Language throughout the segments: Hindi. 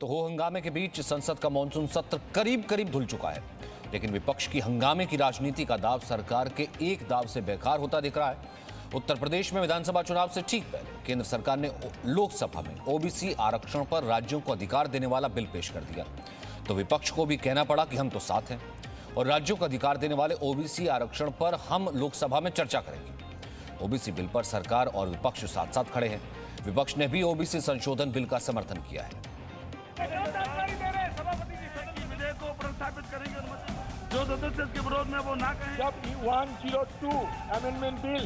तो हो हंगामे के बीच संसद का मानसून सत्र करीब करीब धुल चुका है, लेकिन विपक्ष की हंगामे की राजनीति का दाव सरकार के एक दाव से बेकार होता दिख रहा है। उत्तर प्रदेश में विधानसभा चुनाव से ठीक पहले केंद्र सरकार ने लोकसभा में ओबीसी आरक्षण पर राज्यों को अधिकार देने वाला बिल पेश कर दिया, तो विपक्ष को भी कहना पड़ा कि हम तो साथ हैं और राज्यों को अधिकार देने वाले ओबीसी आरक्षण पर हम लोकसभा में चर्चा करेंगे। ओबीसी बिल पर सरकार और विपक्ष साथ साथ खड़े हैं। विपक्ष ने भी ओबीसी संशोधन बिल का समर्थन किया है। जो सदस्य के विरोध में वो ना कहें। जब 102 अमेंडमेंट बिल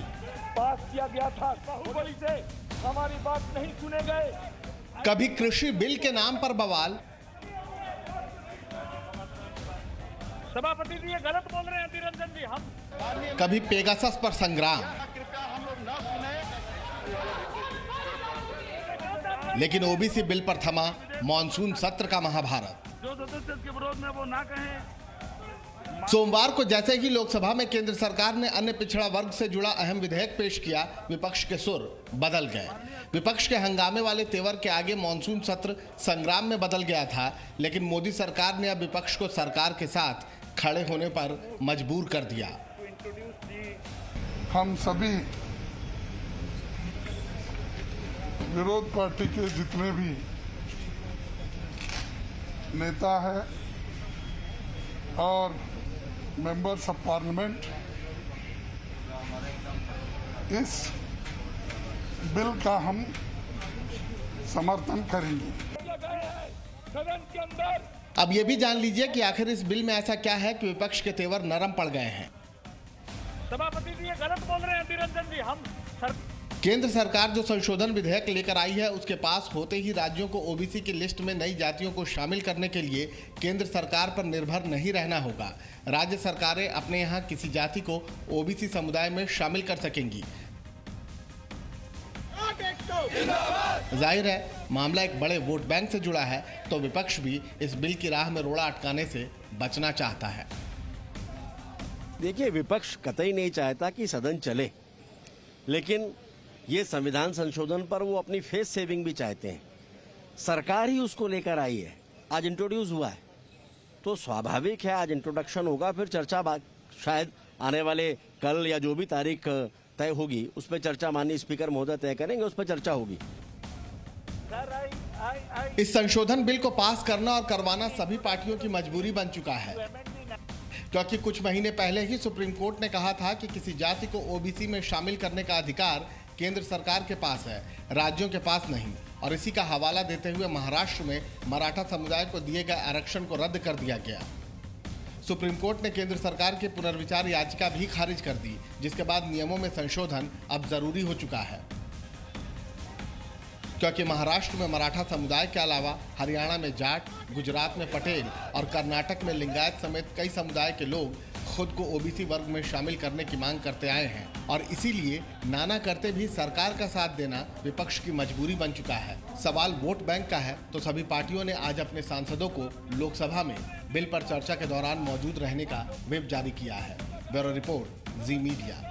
पास किया गया था, बाहुबली से हमारी बात नहीं सुने गए। कभी कृषि बिल के नाम पर बवाल, सभापति जी ये गलत बोल रहे हैं निरंजन जी। हम कभी पेगासस पर संग्राम, लेकिन ओबीसी बिल पर थमा मॉनसून सत्र का महाभारत। जो सदस्य के विरोध में वो ना कहें। सोमवार को जैसे ही लोकसभा में केंद्र सरकार ने अन्य पिछड़ा वर्ग से जुड़ा अहम विधेयक पेश किया, विपक्ष के सुर बदल गए। विपक्ष के हंगामे वाले तेवर के आगे मॉनसून सत्र संग्राम में बदल गया था, लेकिन मोदी सरकार ने अब विपक्ष को सरकार के साथ खड़े होने पर मजबूर कर दिया। हम सभी विरोध पार्टी के जितने भी नेता हैं और मेंबर्स ऑफ पार्लियामेंट इस बिल का हम समर्थन करेंगे। सदन के अंदर अब ये भी जान लीजिए कि आखिर इस बिल में ऐसा क्या है कि विपक्ष के तेवर नरम पड़ गए हैं। सभापति जी ये गलत बोल रहे हैं निरंजन जी। हम केंद्र सरकार जो संशोधन विधेयक लेकर आई है, उसके पास होते ही राज्यों को ओबीसी की लिस्ट में नई जातियों को शामिल करने के लिए केंद्र सरकार पर निर्भर नहीं रहना होगा। राज्य सरकारें अपने यहाँ किसी जाति को ओबीसी समुदाय में शामिल कर सकेंगी। जाहिर है मामला एक बड़े वोट बैंक से जुड़ा है, तो विपक्ष भी इस बिल की राह में रोड़ा अटकाने से बचना चाहता है। देखिए, विपक्ष कतई नहीं चाहता कि सदन चले, लेकिन ये संविधान संशोधन पर वो अपनी फेस सेविंग भी चाहते हैं। सरकार ही उसको लेकर आई है, आज इंट्रोड्यूस हुआ है, तो स्वाभाविक है आज इंट्रोडक्शन होगा, फिर चर्चा शायद आने वाले कल या जो भी तारीख तय होगी उस पर चर्चा माननीय स्पीकर महोदय तय करेंगे, उस पर चर्चा होगी। इस संशोधन बिल को पास करना और करवाना सभी पार्टियों की मजबूरी बन चुका है, क्योंकि कुछ महीने पहले ही सुप्रीम कोर्ट ने कहा था कि किसी जाति को ओबीसी में शामिल करने का अधिकार केंद्र सरकार के पास है, राज्यों के पास नहीं। और इसी का हवाला देते हुए महाराष्ट्र में मराठा समुदाय को दिए गए आरक्षण को रद्द कर दिया गया। सुप्रीम कोर्ट ने केंद्र सरकार की पुनर्विचार याचिका भी खारिज कर दी, जिसके बाद नियमों में संशोधन अब जरूरी हो चुका है, क्योंकि महाराष्ट्र में मराठा समुदाय के अलावा हरियाणा में जाट, गुजरात में पटेल और कर्नाटक में लिंगायत समेत कई समुदाय के लोग खुद को ओबीसी वर्ग में शामिल करने की मांग करते आए हैं, और इसीलिए नाना करते भी सरकार का साथ देना विपक्ष की मजबूरी बन चुका है। सवाल वोट बैंक का है, तो सभी पार्टियों ने आज अपने सांसदों को लोकसभा में बिल पर चर्चा के दौरान मौजूद रहने का व्हिप जारी किया है। ब्यूरो रिपोर्ट, जी मीडिया।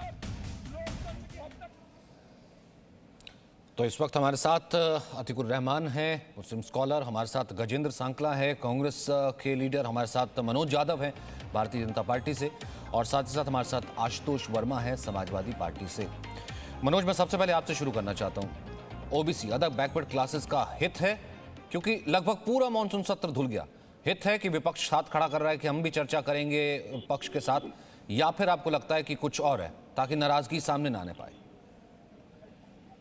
तो इस वक्त हमारे साथ अतीकुर रहमान हैं, मुस्लिम स्कॉलर, हमारे साथ गजेंद्र सांकला है, कांग्रेस के लीडर, हमारे साथ मनोज यादव हैं भारतीय जनता पार्टी से, और साथ ही साथ हमारे साथ आशुतोष वर्मा है समाजवादी पार्टी से। मनोज, मैं सबसे पहले आपसे शुरू करना चाहता हूं, ओबीसी अदर बैकवर्ड क्लासेस का हित है, क्योंकि लगभग पूरा मानसून सत्र धुल गया, हित है कि विपक्ष साथ खड़ा कर रहा है कि हम भी चर्चा करेंगे पक्ष के साथ, या फिर आपको लगता है कि कुछ और है ताकि नाराजगी सामने ना आने पाए?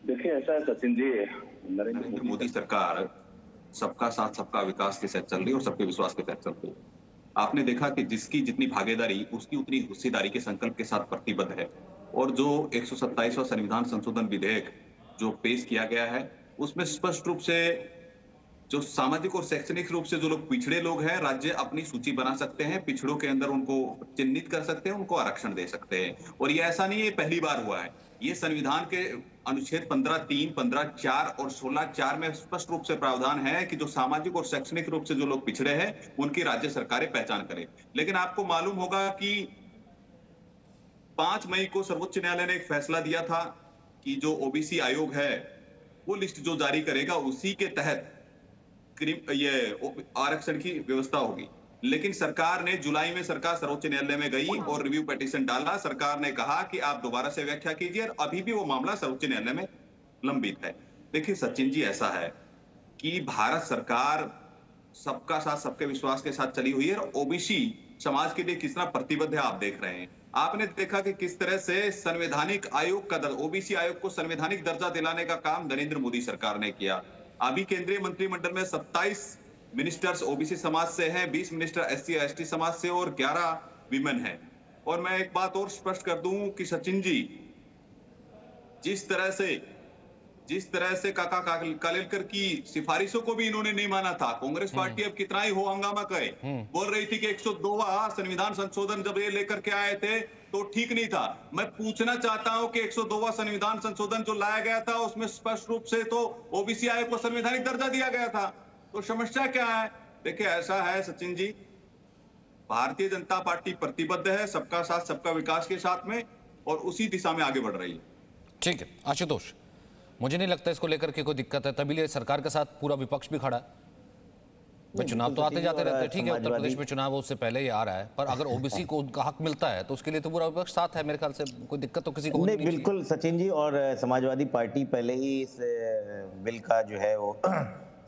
देखिए, ऐसा है सचिन जी, नरेंद्र मोदी सरकार सबका साथ सबका विकास के साथ चल रही है और सबके विश्वास के साथ चल रही है। आपने देखा कि जिसकी जितनी भागीदारी उसकी उतनी हिस्सेदारी के संकल्प के साथ प्रतिबद्ध है, और जो 127वां संविधान संशोधन विधेयक जो पेश किया गया है उसमें स्पष्ट रूप से जो सामाजिक और शैक्षणिक रूप से जो लोग पिछड़े लोग हैं, राज्य अपनी सूची बना सकते हैं, पिछड़ों के अंदर उनको चिन्हित कर सकते हैं, उनको आरक्षण दे सकते हैं। और ये ऐसा नहीं है पहली बार हुआ है, ये संविधान के अनुच्छेद 15(3), 15(4) और 16(4) में स्पष्ट रूप से प्रावधान है कि जो सामाजिक और शैक्षणिक रूप से जो लोग पिछड़े हैं उनकी राज्य सरकारें पहचान करें। लेकिन आपको मालूम होगा कि 5 मई को सर्वोच्च न्यायालय ने एक फैसला दिया था कि जो ओबीसी आयोग है वो लिस्ट जो जारी करेगा उसी के तहत ये आरक्षण की व्यवस्था होगी। लेकिन सरकार ने जुलाई में सर्वोच्च न्यायालय में गई और रिव्यू पिटीशन डाला। सरकार ने कहा कि आप दोबारा से व्याख्या कीजिए, और अभी भी वो मामला सर्वोच्च न्यायालय में लंबित है। देखिए सचिन जी, ऐसा है कि भारत सरकार सबका साथ सबके विश्वास के साथ चली हुई है, और ओबीसी समाज के लिए कितना प्रतिबद्ध है आप देख रहे हैं। आपने देखा कि किस तरह से संवैधानिक आयोग का ओबीसी आयोग को संवैधानिक दर्जा दिलाने का काम नरेंद्र मोदी सरकार ने किया। अभी केंद्रीय मंत्रिमंडल में 27 मिनिस्टर्स ओबीसी समाज से हैं, 20 मिनिस्टर एससी एसटी समाज से और 11 विमेन हैं। और मैं एक बात और स्पष्ट कर दूं कि सचिन जी, जिस तरह से काका कालेलकर की सिफारिशों को भी इन्होंने नहीं माना था। कांग्रेस पार्टी अब कितना ही हो हंगामा करे, बोल रही थी कि 102वां संविधान संशोधन जब ये लेकर के आए थे तो ठीक नहीं था। मैं पूछना चाहता हूं कि 102वां संविधान संशोधन जो लाया गया था उसमें स्पष्ट रूप से तो ओबीसी आयोग को संवैधानिक दर्जा दिया गया था, तो समस्या क्या है? देखिए ऐसा है सचिन जी, भारतीय जनता पार्टी प्रतिबद्ध है सबका साथ सबका विकास के साथ में, और उसी दिशा में आगे बढ़ रही है। ठीक है आशुतोष, मुझे नहीं लगता इसको लेकर के कोई दिक्कत है, तभी सरकार के साथ पूरा विपक्ष भी खड़ा है। चुनाव तो आते जाते रहते हैं, ठीक है, उत्तर प्रदेश में चुनाव उससे पहले ही आ रहा है, पर अगर ओबीसी को उनका हक मिलता है तो उसके लिए तो पूरा विपक्ष साथ है। मेरे ख्याल से कोई दिक्कत तो किसी को नहीं। बिल्कुल सचिन जी, और समाजवादी पार्टी पहले ही इस बिल का जो है वो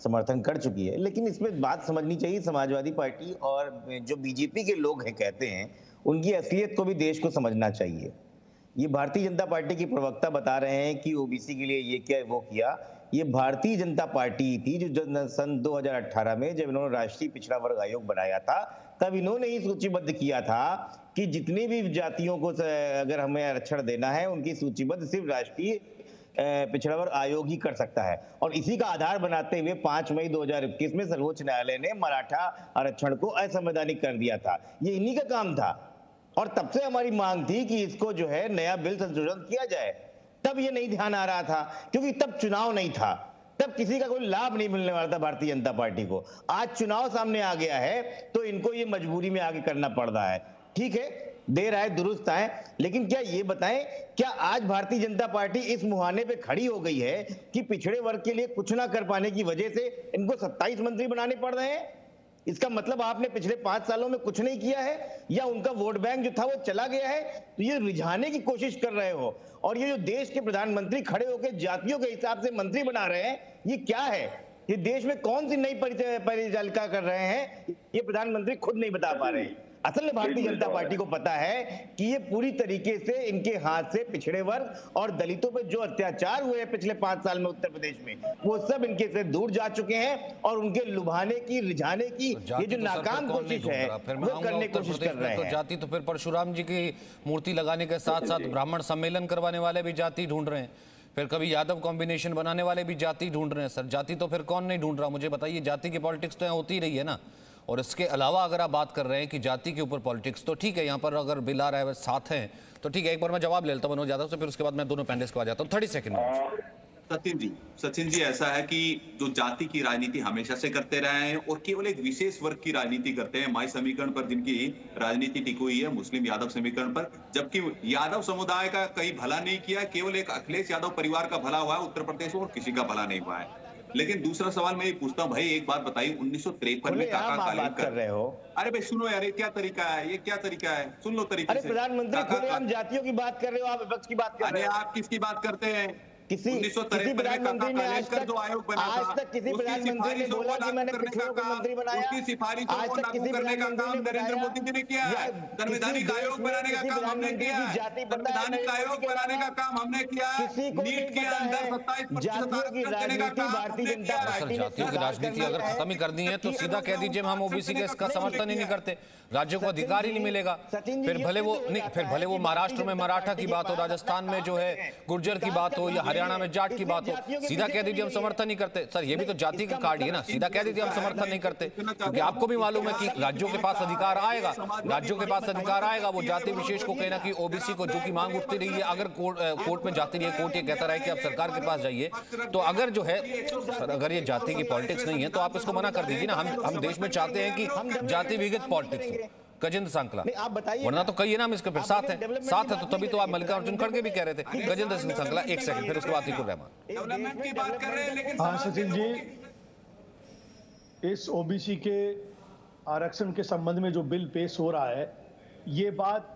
समर्थन कर चुकी है। लेकिन इसमें बात समझनी चाहिए, समाजवादी पार्टी और जो बीजेपी के लोग हैं कहते हैं, उनकी असलियत को भी देश को समझना चाहिए। ये भारतीय जनता पार्टी की प्रवक्ता बता रहे हैं कि ओबीसी के लिए ये क्या वो किया। ये भारतीय जनता पार्टी थी जो सन 2018 में जब इन्होंने राष्ट्रीय पिछड़ा वर्ग आयोग बनाया था, तब इन्होंने ही सूचीबद्ध किया था कि जितनी भी जातियों को अगर हमें आरक्षण देना है उनकी सूचीबद्ध सिर्फ राष्ट्रीय पिछड़ा वर्ग आयोग ही कर सकता है। और इसी का आधार बनाते हुए 5 मई 2021 में सर्वोच्च न्यायालय ने मराठा आरक्षण को असंवैधानिक कर दिया था। ये इन्हीं का काम था, और तब से हमारी मांग थी कि इसको जो है नया बिल संशोधन किया जाए। तब ये नहीं ध्यान आ रहा था क्योंकि तब चुनाव नहीं था, तब किसी का कोई लाभ नहीं मिलने वाला था भारतीय जनता पार्टी को। आज चुनाव सामने आ गया है तो इनको ये मजबूरी में आगे करना पड़ रहा है। ठीक है, देर आए दुरुस्त आए, लेकिन क्या ये बताएं, क्या आज भारतीय जनता पार्टी इस मुहाने पे खड़ी हो गई है कि पिछड़े वर्ग के लिए कुछ ना कर पाने की वजह से इनको 27 मंत्री बनाने पड़ रहे हैं? इसका मतलब आपने पिछले 5 सालों में कुछ नहीं किया है, या उनका वोट बैंक जो था वो चला गया है? तो ये रिझाने की कोशिश कर रहे हो, और ये जो देश के प्रधानमंत्री खड़े होकर जातियों के हिसाब से मंत्री बना रहे हैं, ये क्या है? ये देश में कौन सी नई परिचालिका कर रहे हैं, ये प्रधानमंत्री खुद नहीं बता पा रहे हैं। असल में भारतीय जनता पार्टी को पता है कि ये पूरी तरीके से इनके हाथ से पिछड़े वर्ग और दलितों पे जो अत्याचार हुए हैं पिछले 5 साल में उत्तर प्रदेश में, वो सब इनके से दूर जा चुके हैं, और उनके लुभाने की, रिझाने की ये जो नाकाम कोशिश है वो करने की कोशिश कर रहे हैं। तो जाति तो फिर परशुराम जी की मूर्ति लगाने के साथ साथ ब्राह्मण सम्मेलन करवाने वाले भी जाति ढूंढ रहे हैं, फिर कभी यादव कॉम्बिनेशन बनाने वाले भी जाति ढूंढ रहे हैं। सर जाति तो फिर कौन नहीं ढूंढ रहा, मुझे बताइए। जाति की पॉलिटिक्स तो यहाँ होती रही है ना। और इसके अलावा अगर आप बात कर रहे हैं कि जाति के ऊपर पॉलिटिक्स, तो ठीक है, यहाँ पर अगर बिल आ रहा है साथ हैं तो ठीक है। एक बार मैं जवाब ले लेता हूँ मनोज यादव से, फिर उसके बाद मैं दोनों पैनलिस्ट को आ जाता हूँ। 30 सेकंड में। सचिन जी ऐसा है कि जो जाति की राजनीति हमेशा से करते रहे हैं और केवल एक विशेष वर्ग की राजनीति करते हैं, माई समीकरण पर जिनकी राजनीति टिकी हुई है, मुस्लिम यादव समीकरण पर, जबकि यादव समुदाय का कहीं भला नहीं किया, केवल एक अखिलेश यादव परिवार का भला हुआ है उत्तर प्रदेश में, और किसी का भला नहीं हुआ है। लेकिन दूसरा सवाल मैं ये पूछता हूँ, भाई एक बात बताइए, 1953 में काका कालेलकर कर रहे हो। अरे भाई सुनो यार, ये क्या तरीका है, ये क्या तरीका है? सुन लो तरीके से। अरे प्रधानमंत्री खुलेआम जातियों की बात कर रहे हो, आप विपक्ष की बात कर रहे हो। आप किसकी बात करते हैं? किसी प्रधानमंत्री ने आज तक किसी प्रधानमंत्री ने बोला कि मैंने पिछड़ों को मंत्री बनाया? उसकी सिफारिशों को लागू करने का काम नरेंद्र मोदी जी ने किया है। संवैधानिक आयोग बनाने का काम हमने किया है। संवैधानिक आयोग बनाने का काम हमने किया है। नीट के अंदर 27% देने का काम भारतीय जनता पार्टी। जातियों की राजनीति अगर खत्म ही करनी है तो सीधा कह दीजिए हम ओबीसी के इसका समर्थन ही नहीं करते, राज्यों को अधिकार ही नहीं मिलेगा। फिर भले वो महाराष्ट्र में मराठा की बात हो, राजस्थान में जो है गुर्जर की बात हो, या हरियाणा में जाट की बात हो, सीधा कह दीजिए हम समर्थन नहीं करते। सर ये भी तो जाति का कार्ड है ना, सीधा कह दीजिए हम समर्थन नहीं करते, क्योंकि आपको भी मालूम है कि राज्यों के पास अधिकार आएगा, राज्यों के पास अधिकार आएगा वो जाति विशेष को कहना कि ओबीसी को, जो की मांग उठती रही है, अगर कोर्ट में जाती रही है, कोर्ट ये कहता रहा है कि आप सरकार के पास जाइए, तो अगर जो है सर अगर ये जाति की पॉलिटिक्स नहीं है तो आप इसको मना कर दीजिए ना। हम देश में चाहते हैं कि जाति विहित पॉलिटिक्स हो। गजेंद्र सांकला, वरना तो कहिए ना हम इसके फिर साथ है तो तभी तो आप मल्लिकार्जुन खड़गे भी कह रहे थे। गजेंद्र सिंह सांकला 1 सेकंड, फिर उसके बाद अतीकुर रहमान। हाँ सचिन जी, इस ओबीसी के आरक्षण के संबंध में जो बिल पेश हो रहा है, ये बात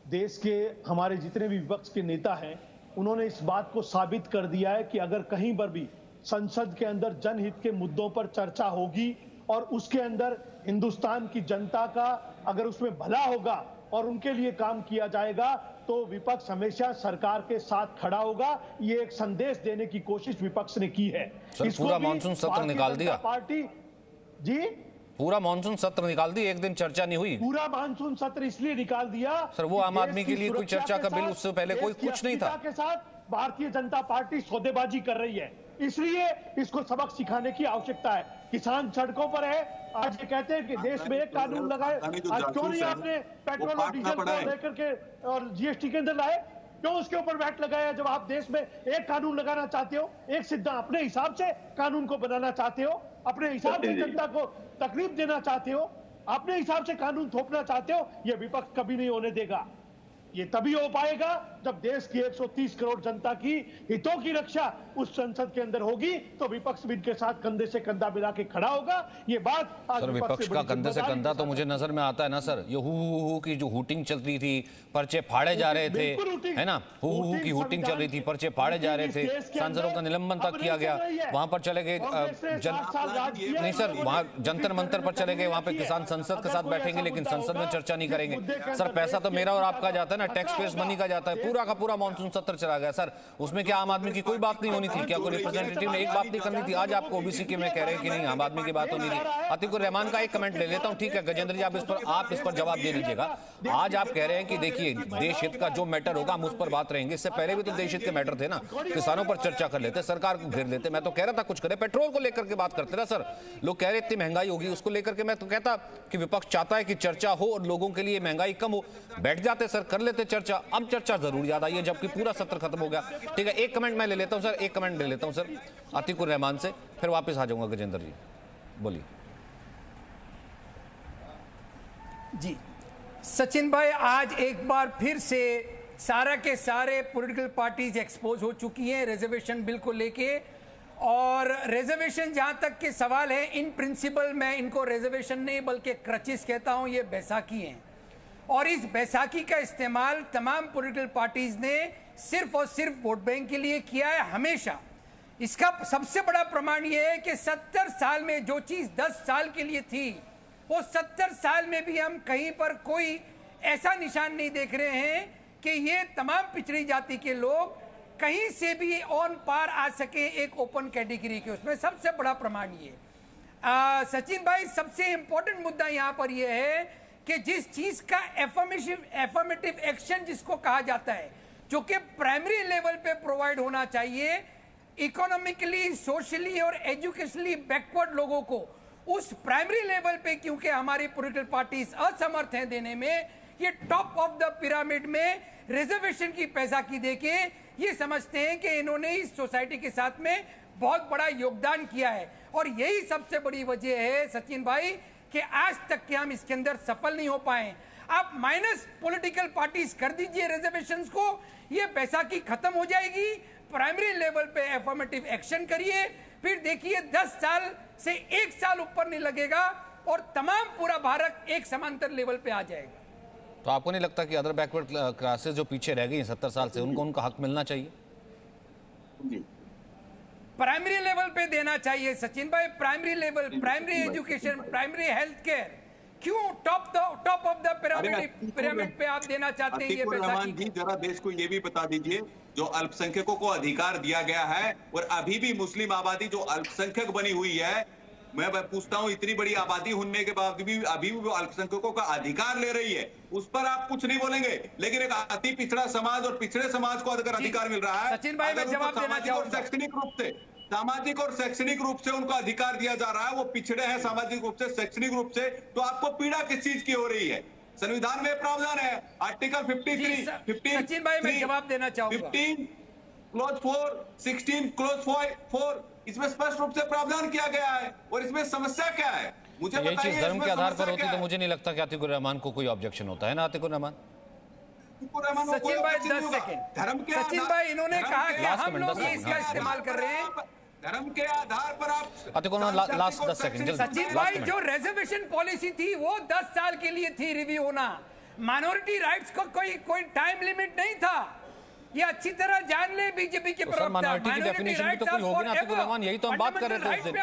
देश के हमारे जितने भी विपक्ष के नेता हैं उन्होंने इस बात को साबित कर दिया है कि अगर कहीं पर भी संसद के अंदर जनहित के मुद्दों पर चर्चा होगी और उसके अंदर हिंदुस्तान की जनता का अगर उसमें भला होगा और उनके लिए काम किया जाएगा तो विपक्ष हमेशा सरकार के साथ खड़ा होगा। ये एक संदेश देने की कोशिश विपक्ष ने की है। सर, पूरा मानसून सत्र निकाल दिया पार्टी जी, पूरा मानसून सत्र निकाल दी, एक दिन चर्चा नहीं हुई। पूरा मानसून सत्र इसलिए निकाल दिया सर, वो आम आदमी के लिए कोई चर्चा का बिल उससे पहले कोई कुछ नहीं था। के साथ भारतीय जनता पार्टी सौदेबाजी कर रही है, इसलिए इसको सबक सिखाने की आवश्यकता है। किसान सड़कों पर है, आज ये कहते हैं कि देश में एक कानून लगाए, आज क्यों नहीं आपने पेट्रोल और डीजल को लेकर के और जीएसटी के अंदर लाए? क्यों उसके ऊपर वैट लगाया? जब आप देश में एक कानून लगाना चाहते हो, एक सिद्धा अपने हिसाब से कानून को बनाना चाहते हो, अपने हिसाब से जनता को तकलीफ देना चाहते हो, अपने हिसाब से कानून थोपना चाहते हो, ये विपक्ष कभी नहीं होने देगा। ये तभी हो पाएगा जब देश की 130 करोड़ जनता की हितों की रक्षा उस संसद के अंदर होगी, तो विपक्ष भी इनके साथ कंधे से कंधा मिला के खड़ा होगा। ये बात सर, विपक्ष का कंधे से कंधा तो मुझे नजर में आता है ना सर। ये हु की जो हूटिंग चल रही थी, पर्चे फाड़े जा रहे थे, है ना, हु की हूटिंग चल रही थी, पर्चे फाड़े जा रहे थे, सांसदों का निलंबन तक किया गया, वहां पर चले गए नहीं सर, वहां जंतर मंतर पर चले गए, वहां पे किसान संसद के साथ बैठेंगे लेकिन संसद में चर्चा नहीं करेंगे। सर, पैसा तो मेरा और आपका जाता है ना, टैक्स पेयर्स मनी का जाता है। पूरा का पूरा मानसून सत्र चला गया सर, उसमें क्या आम आदमी की कोई बात नहीं होनी थी? क्या कोई रिप्रेजेंटेटिव ने एक बात नहीं करनी थी? आज आपको ओबीसी के में कह रहे हैं कि नहीं आम आदमी की बात होनी थी। अतीकुर रहमान का एक कमेंट ले लेता हूं, ठीक है गजेंद्र जी, आप इस पर जवाब दे लीजिएगा। आज आप कह रहे हैं कि देखिए देश हित का जो मैटर होगा हम उस पर बात रहेंगे। इससे पहले भी तो देश हित के मैटर थे ना, किसानों पर चर्चा कर लेते, सरकार को घेर लेते। मैं तो कह रहा था कुछ करे, पेट्रोल को लेकर के बात करते ना सर, लोग कह रहे इतनी महंगाई होगी, उसको लेकर के मैं तो कहता कि विपक्ष चाहता है कि चर्चा हो और लोगों के लिए महंगाई कम हो, बैठ जाते सर, कर लेते चर्चा। अब चर्चा जरूर याद आई है जबकि पूरा सत्र खत्म हो गया। ठीक है, एक कमेंट मैं ले लेता हूं सर, एक कमेंट ले लेता हूं सर अतीकुर रहमान से, फिर वापस आ जाऊंगा। गजेंद्र जी बोलिए। जी सचिन भाई, आज एक बार फिर से सारा के सारे पॉलिटिकल पार्टीज एक्सपोज हो चुकी हैं रिजर्वेशन बिल को लेके। और रिजर्वेशन जहां तक के सवाल है, इन प्रिंसिपल मैं इनको रिजर्वेशन नहीं बल्कि क्रचिस कहता हूं, ये बैसाखी हैं। और इस बैसाखी का इस्तेमाल तमाम पॉलिटिकल पार्टीज ने सिर्फ और सिर्फ वोट बैंक के लिए किया है हमेशा। इसका सबसे बड़ा प्रमाण यह है कि 70 साल में जो चीज 10 साल के लिए थी, वो 70 साल में भी हम कहीं पर कोई ऐसा निशान नहीं देख रहे हैं कि ये तमाम पिछड़ी जाति के लोग कहीं से भी ऑन पार आ सके एक ओपन कैटेगरी के। उसमें सबसे बड़ा प्रमाण ये सचिन भाई, सबसे इंपॉर्टेंट मुद्दा यहाँ पर यह है कि जिस चीज का एफर्मेटिव एक्शन जिसको कहा जाता है, जो कि प्राइमरी लेवल पे प्रोवाइड होना चाहिए इकोनॉमिकली, सोशली और एजुकेशनली बैकवर्ड लोगों को, उस प्राइमरी लेवल पे क्योंकि हमारी पॉलिटिकल पार्टीज असमर्थ हैं देने में, ये टॉप ऑफ द पिरामिड में रिजर्वेशन की पैसाखी देके ये समझते हैं कि इन्होंने इस सोसाइटी के साथ में बहुत बड़ा योगदान किया है। और यही सबसे बड़ी वजह है सचिन भाई कि आज तक के हम इसके अंदर सफल नहीं हो पाए। आप माइनस पॉलिटिकल पार्टीज कर दीजिए रिजर्वेशंस को, ये बैसाखी खत्म हो जाएगी। प्राइमरी लेवल पे एफर्मेटिव एक्शन करिए, फिर देखिए 10 साल से 1 साल ऊपर नहीं लगेगा और तमाम पूरा भारत एक समांतर लेवल पे आ जाएगा। तो आपको नहीं लगता कि अदर बैकवर्ड क्लासेस जो पीछे रह गई 70 साल से, उनको उनका हक मिलना चाहिए? प्राइमरी लेवल पे देना चाहिए सचिन भाई, primary level, primary education, primary health care, क्यों टॉप ऑफ द पिरामिड पे आप देना चाहते हैं ये पैसा? जी जरा देश को ये भी बता दीजिए, जो अल्पसंख्यकों को अधिकार दिया गया है और अभी भी मुस्लिम आबादी जो अल्पसंख्यक बनी हुई है, मैं पूछता हूं इतनी बड़ी आबादी होने के बाद भी अभी भी वो अल्पसंख्यकों का अधिकार ले रही है, उस पर आप कुछ नहीं बोलेंगे। लेकिन एक अति पिछड़ा समाज और पिछड़े समाज को अगर अधिकार मिल रहा है, सचिन भाई मैं जवाब देना चाहूंगा, शैक्षणिक रूप से, सामाजिक और शैक्षणिक रूप से उनको अधिकार दिया जा रहा है, वो पिछड़े हैं सामाजिक रूप से, शैक्षणिक रूप से, तो आपको पीड़ा किस चीज की हो रही है? संविधान में प्रावधान है, आर्टिकल 53, सचिन भाई मैं जवाब देना चाहूंगा, 15 क्लोज 4, 16 क्लोज 4, इसमें स्पष्ट रूप से प्रावधान किया गया है। और इसमें समस्या क्या है मुझे यही चीज धर्म के आधार पर होती तो मुझे नहीं लगता कि अतीकुर रहमान को कोई ऑब्जेक्शन होता है ना। अतीकुर रहमान, सचिन भाई 10 सेकंड, सचिन भाई इन्होंने कहा कि हम लोग इसका इस्तेमाल कर रहे हैं, धर्म के आधार पर आप अतिकुर लास्ट 10 सेकंड सचिन भाई, जो रिजर्वेशन पॉलिसी थी वो 10 साल के लिए थी रिव्यू होना। माइनॉरिटी राइट्स को कोई टाइम लिमिट नहीं था। ये अच्छी तरह जान ले बीजेपी के प्रवक्ता। माइनॉरिटी की डेफिनेशन भी तो कोई होगी ना अतिकुर रहमान, यही तो हम बात कर रहे थे उस दिन।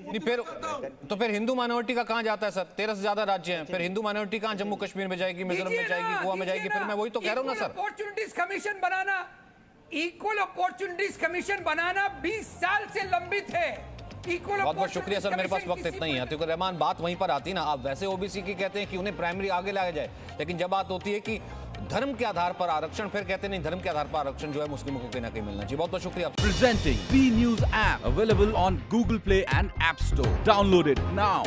नहीं फिर हिंदू माइनॉरिटी का कहां जाता है सर? 13 से ज्यादा राज्य हैं, फिर हिंदू माइनॉरिटी कहां जम्मू कश्मीर में जाएगी, मिजोरम में जाएगी, गोवा में जाएगी? फिर मैं वही तो कह रहा हूं ना सर, अपॉर्चुनिटीज कमीशन बनाना, इक्वल अपॉर्चुनिटीज कमीशन बनाना 20 साल से लंबित है। बहुत बहुत शुक्रिया सर, मेरे पास वक्त इतना ही है। अतिकुर रहमान, बात वहीं पर आती ना, आप वैसे ओबीसी की कहते हैं कि उन्हें प्राइमरी आगे लाया जाए, लेकिन जब बात होती है कि धर्म के आधार पर आरक्षण, फिर कहते नहीं धर्म के आधार पर आरक्षण जो है मुस्लिमों को कहीं ना कहीं मिलना चाहिए। बहुत बहुत शुक्रिया। Presenting B News app available on Google Play and App Store. Download it now.